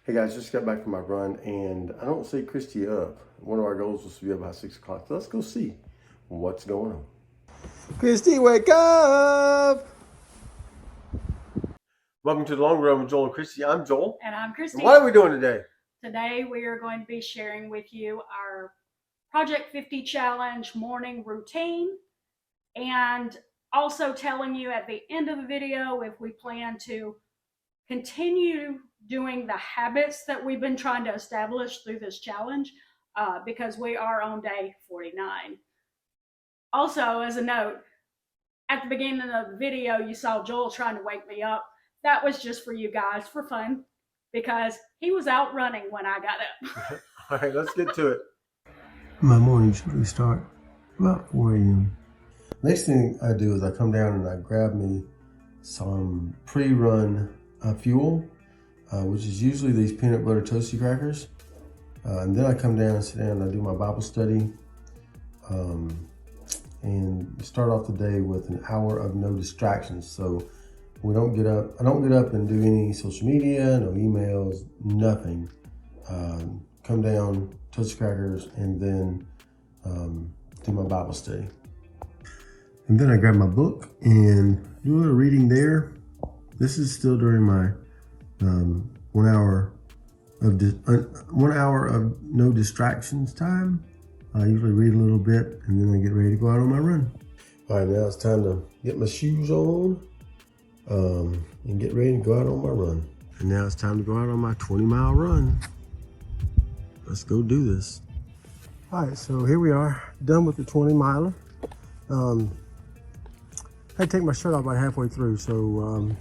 Hey guys, just got back from my run and I don't see Christy up. One of our goals was to be up by 6 o'clock. So let's go see what's going on. Christy, wake up! Welcome to the Long Run with Joel and Christy. I'm Joel. And I'm Christy. And what are we doing today? Today we are going to be sharing with you our Project 50 Challenge morning routine and also telling you at the end of the video if we plan to continue doing the habits that we've been trying to establish through this challenge because we are on day 49. Also, as a note, at the beginning of the video, you saw Joel trying to wake me up. That was just for you guys for fun because he was out running when I got up. All right, let's get to it. My morning usually start about 4 a.m. Next thing I do is I come down and I grab me some pre-run fuel, which is usually these peanut butter toasty crackers. And then I come down and sit down and I do my Bible study and start off the day with an hour of no distractions. So I don't get up and do any social media, no emails, nothing. Come down, toast crackers, and then do my Bible study. And then I grab my book and do a little reading there. This is still during my 1 hour of no distractions time. I usually read a little bit and then I get ready to go out on my run. All right, now it's time to get my shoes on and get ready to go out on my run. And now it's time to go out on my 20-mile run. Let's go do this. All right, so here we are, done with the 20-miler. I had to take my shirt off about halfway through, so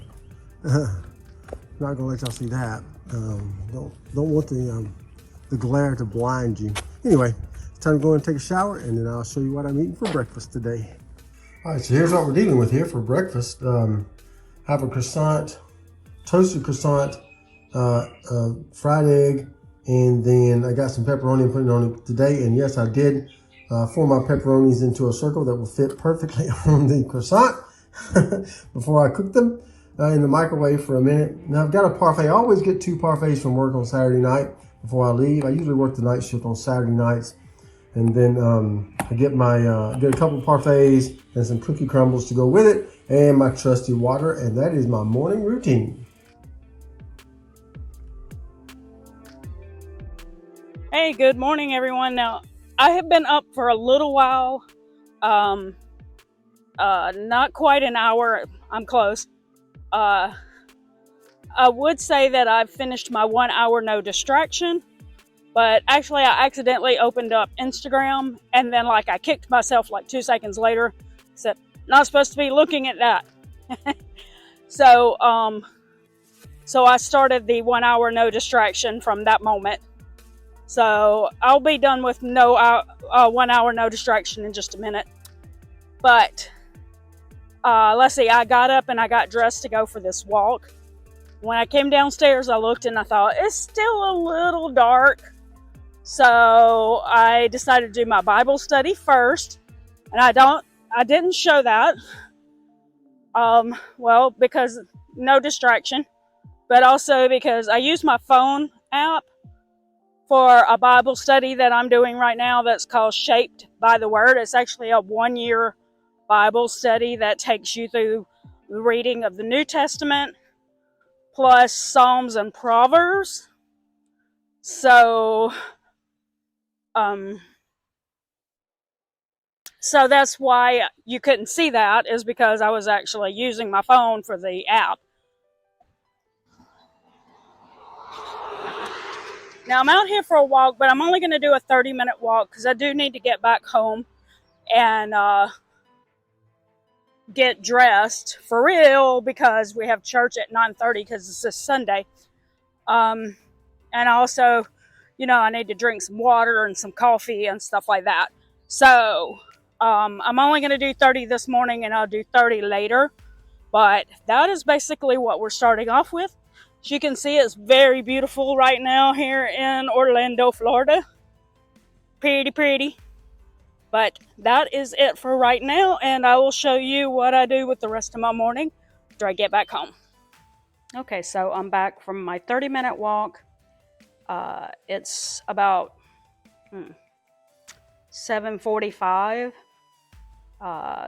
not gonna let y'all see that. Don't want the glare to blind you. Anyway, it's time to go and take a shower, and then I'll show you what I'm eating for breakfast today. All right, so here's what we're dealing with here for breakfast. Have a croissant, toasted croissant, fried egg, and then I got some pepperoni and put it on it today. And yes, I did form my pepperonis into a circle that will fit perfectly on the croissant before I cook them in the microwave for a minute. Now I've got a parfait. I always get 2 parfaits from work on Saturday night before I leave. I usually work the night shift on Saturday nights. And then I get get a couple parfaits and some cookie crumbles to go with it and my trusty water. And that is my morning routine. Hey, good morning, everyone. Now, I have been up for a little while, not quite an hour. I'm close. I would say that I've finished my 1 hour no distraction, but actually I accidentally opened up Instagram and then I kicked myself 2 seconds later, said, not supposed to be looking at that. So I started the 1 hour no distraction from that moment. So I'll be done with 1 hour no distraction in just a minute. But let's see, I got up and I got dressed to go for this walk. When I came downstairs, I looked and I thought, it's still a little dark. So I decided to do my Bible study first. And I didn't show that. Well, because no distraction, but also because I use my phone app for a Bible study that I'm doing right now that's called Shaped by the Word. It's actually a 1-year Bible study that takes you through the reading of the New Testament plus Psalms and Proverbs. So that's why you couldn't see that, is because I was actually using my phone for the app. Now I'm out here for a walk, but I'm only going to do a 30-minute walk because I do need to get back home and get dressed for real because we have church at 9:30 because it's this Sunday. And also, I need to drink some water and some coffee and stuff like that. So I'm only going to do 30 this morning and I'll do 30 later. But that is basically what we're starting off with. As you can see, it's very beautiful right now here in Orlando, Florida. Pretty. But that is it for right now, and I will show you what I do with the rest of my morning after I get back home. Okay, so I'm back from my 30-minute walk, It's about 7:45.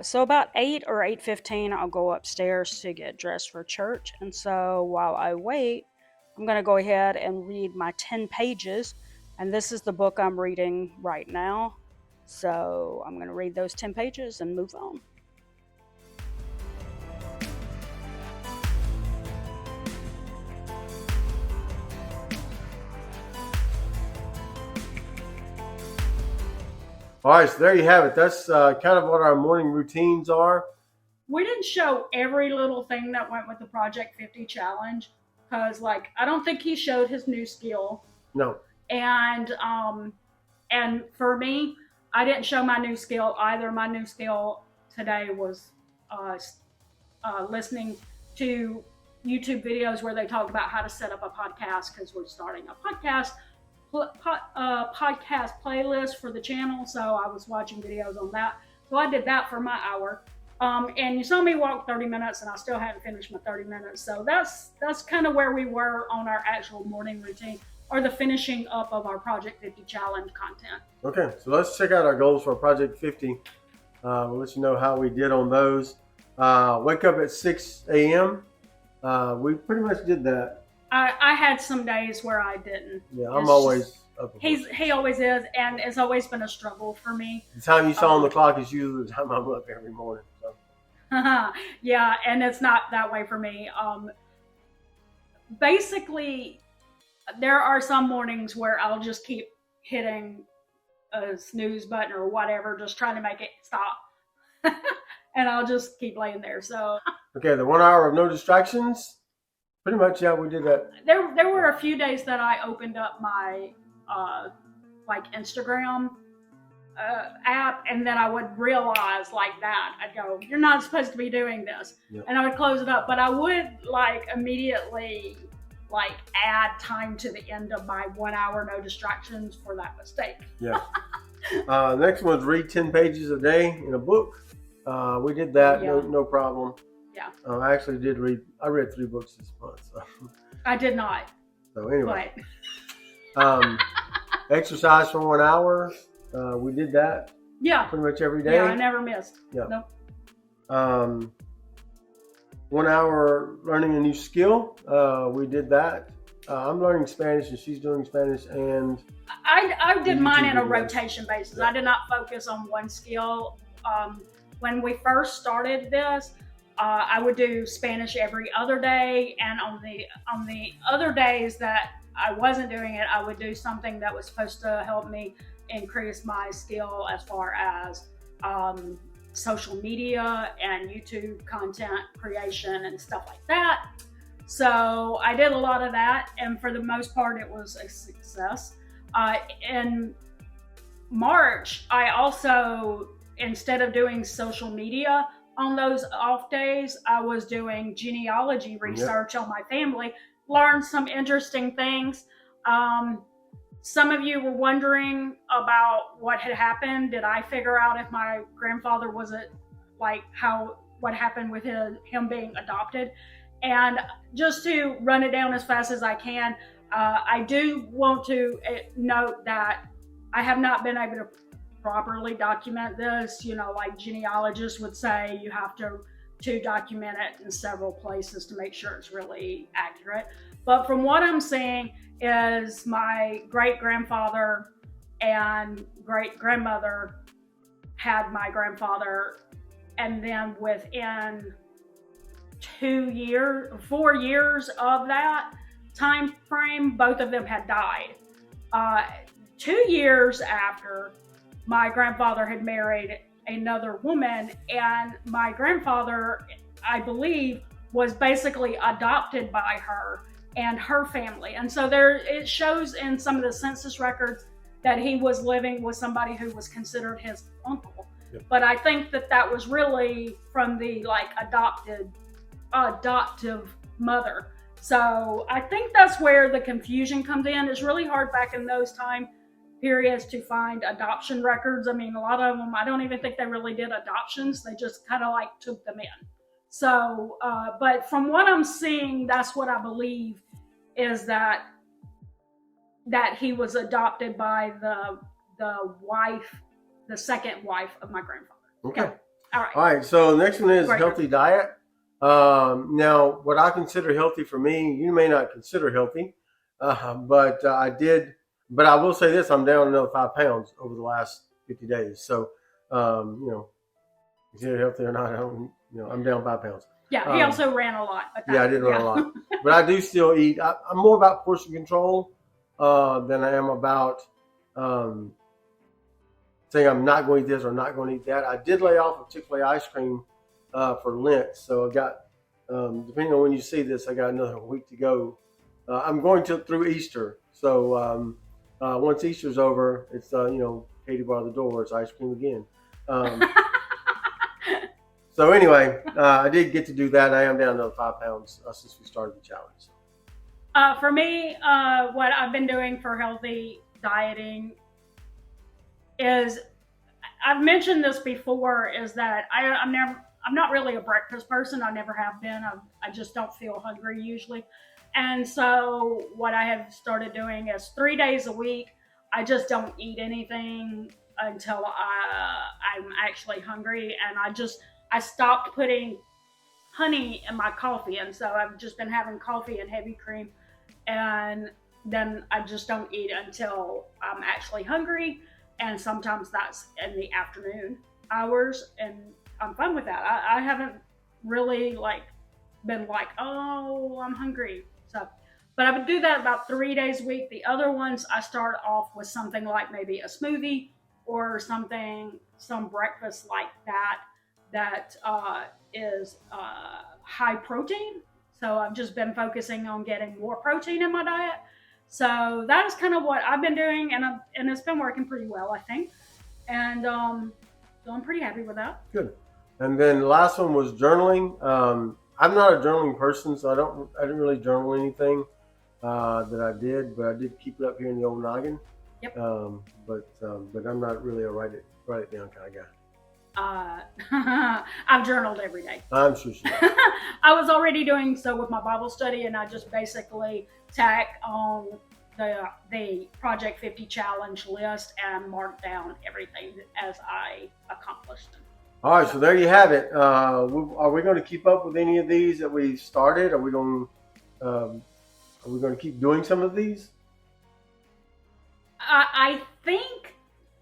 So about 8 or 8:15, I'll go upstairs to get dressed for church. And so while I wait, I'm going to go ahead and read my 10 pages. And this is the book I'm reading right now. So I'm going to read those 10 pages and move on. All right, so there you have it. That's kind of what our morning routines are. We didn't show every little thing that went with the Project 50 challenge because, like, I don't think he showed his new skill. No. And for me, I didn't show my new skill either. My new skill today was listening to YouTube videos where they talk about how to set up a podcast because we're starting a podcast playlist for the channel. So I was watching videos on that. So I did that for my hour. And you saw me walk 30 minutes and I still hadn't finished my 30 minutes. So that's kind of where we were on our actual morning routine, or the finishing up of our Project 50 challenge content. Okay, so let's check out our goals for Project 50. We'll let you know how we did on those. Wake up at 6 a.m. We pretty much did that. I had some days where I didn't. Yeah, I'm always up. He always is, and it's always been a struggle for me. The time you saw on the clock is usually the time I'm up every morning. So. Yeah, and it's not that way for me. Basically, there are some mornings where I'll just keep hitting a snooze button or whatever, just trying to make it stop. And I'll just keep laying there. So okay, the 1 hour of no distractions. Pretty much, yeah, we did that. There were a few days that I opened up my like Instagram app, and then I would realize like that. I'd go, "You're not supposed to be doing this," yep. And I would close it up. But I would like immediately like add time to the end of my 1 hour no distractions for that mistake. Yeah. Next one was read 10 pages a day in a book. We did that, yeah. No problem. Yeah. I actually did read. I read 3 books this month. So. I did not. So anyway, exercise for 1 hour. We did that. Yeah. Pretty much every day. Yeah, I never missed. Yeah. Nope. 1 hour learning a new skill. We did that. I'm learning Spanish and she's doing Spanish, and I did mine in a rotation basis. Yeah. I did not focus on one skill. When we first started this, I would do Spanish every other day, and on the other days that I wasn't doing it, I would do something that was supposed to help me increase my skill as far as social media and YouTube content creation and stuff like that. So I did a lot of that, and for the most part, it was a success. In March, I also, instead of doing social media on those off days, I was doing genealogy research on my family, learned some interesting things. Some of you were wondering about what had happened. Did I figure out if my grandfather wasn't like what happened with him being adopted? And just to run it down as fast as I can, I do want to note that I have not been able to properly document this. You know, like genealogists would say, you have to document it in several places to make sure it's really accurate. But from what I'm seeing is my great-grandfather and great-grandmother had my grandfather, and then within 4 years of that time frame, both of them had died. 2 years after, my grandfather had married another woman, and my grandfather, I believe, was basically adopted by her and her family. And so it shows in some of the census records that he was living with somebody who was considered his uncle. Yep. But I think that was really from the adoptive mother. So I think that's where the confusion comes in. It's really hard back in those time periods to find adoption records. I mean, a lot of them, I don't even think they really did adoptions. They just kind of like took them in. So, but from what I'm seeing, that's what I believe is that that he was adopted by the wife, the second wife of my grandfather. Okay. Yeah. All right. All right. So the next one is Great. healthy diet. Now, what I consider healthy for me, you may not consider healthy, but I did. But I will say this: I'm down another 5 pounds over the last 50 days. So, consider it healthy or not, I don't. I'm down 5 pounds. Yeah, he also ran a lot. But I did run a lot, but I do still eat. I'm more about portion control than I am about saying I'm not going to eat this or not going to eat that. I did lay off of Chick-fil-A ice cream for Lent, so I got, depending on when you see this, I got another week to go. I'm going through Easter, so once Easter's over, it's Katie bar the door, it's ice cream again. So anyway, I did get to do that. I am down another 5 pounds since we started the challenge. For me, what I've been doing for healthy dieting is, I've mentioned this before, is that I'm not really a breakfast person. I never have been. I just don't feel hungry usually. And so what I have started doing is 3 days a week, I just don't eat anything until I'm actually hungry. And I stopped putting honey in my coffee. And so I've just been having coffee and heavy cream. And then I just don't eat until I'm actually hungry. And sometimes that's in the afternoon hours. And I'm fine with that. I haven't really been like, oh, I'm hungry. So, but I would do that about 3 days a week. The other ones, I start off with something like maybe a smoothie or some breakfast like that is high protein. So I've just been focusing on getting more protein in my diet. So that is kind of what I've been doing, and it's been working pretty well, I think. And so I'm pretty happy with that. Good. And then the last one was journaling. I'm not a journaling person, so I didn't really journal anything that I did, but I did keep it up here in the old noggin. Yep. But I'm not really a write it down kind of guy. I've journaled every day. I'm sure she does. I was already doing so with my Bible study, and I just basically tack on the Project 50 challenge list and mark down everything as I accomplished them. All right, so there you have it. Are we going to keep up with any of these that we started? Are we going to keep doing some of these? I think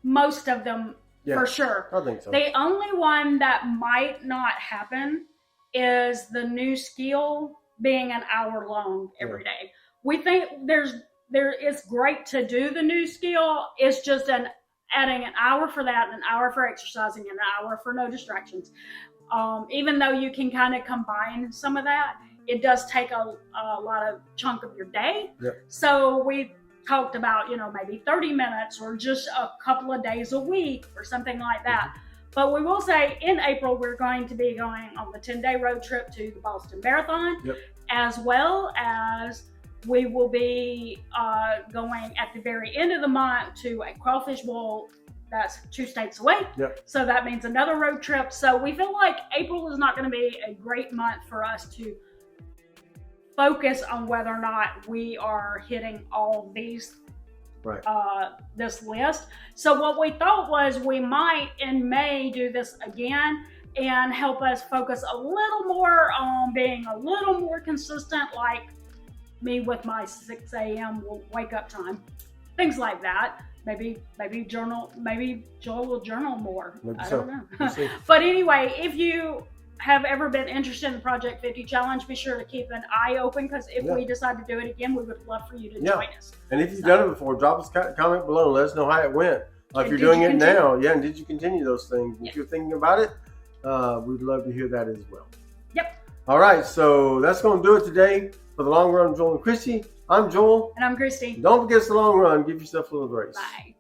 most of them. Yeah, for sure. I think so. The only one that might not happen is the new skill being an hour long every day. We think it's great to do the new skill. It's just adding an hour for that, an hour for exercising, an hour for no distractions. Even though you can kind of combine some of that, it does take a lot of chunk of your day. Yeah. So we talked about, maybe 30 minutes or just a couple of days a week or something like that. Mm-hmm. But we will say in April, we're going to be going on the 10-day road trip to the Boston Marathon, as well as we will be going at the very end of the month to a Crawfish Bowl that's 2 states away. Yep. So that means another road trip. So we feel like April is not going to be a great month for us to focus on whether or not we are hitting all these, this list. So what we thought was we might in May do this again and help us focus a little more on being a little more consistent, like me with my 6 a.m. wake up time, things like that. Maybe journal. Maybe Joel will journal more. Maybe I so. don't know. We'll see. But anyway, if you have ever been interested in the Project 50 challenge, be sure to keep an eye open, because if we decide to do it again, we would love for you to join us. And if you've done it before, drop us a comment below and let us know how it went. If you're doing it now, and did you continue those things? If you're thinking about it, we'd love to hear that as well. Yep. All right, so that's going to do it today for the Long Run, Joel and Christy. I'm Joel. And I'm Christy. Don't forget the long run. Give yourself a little grace. Bye.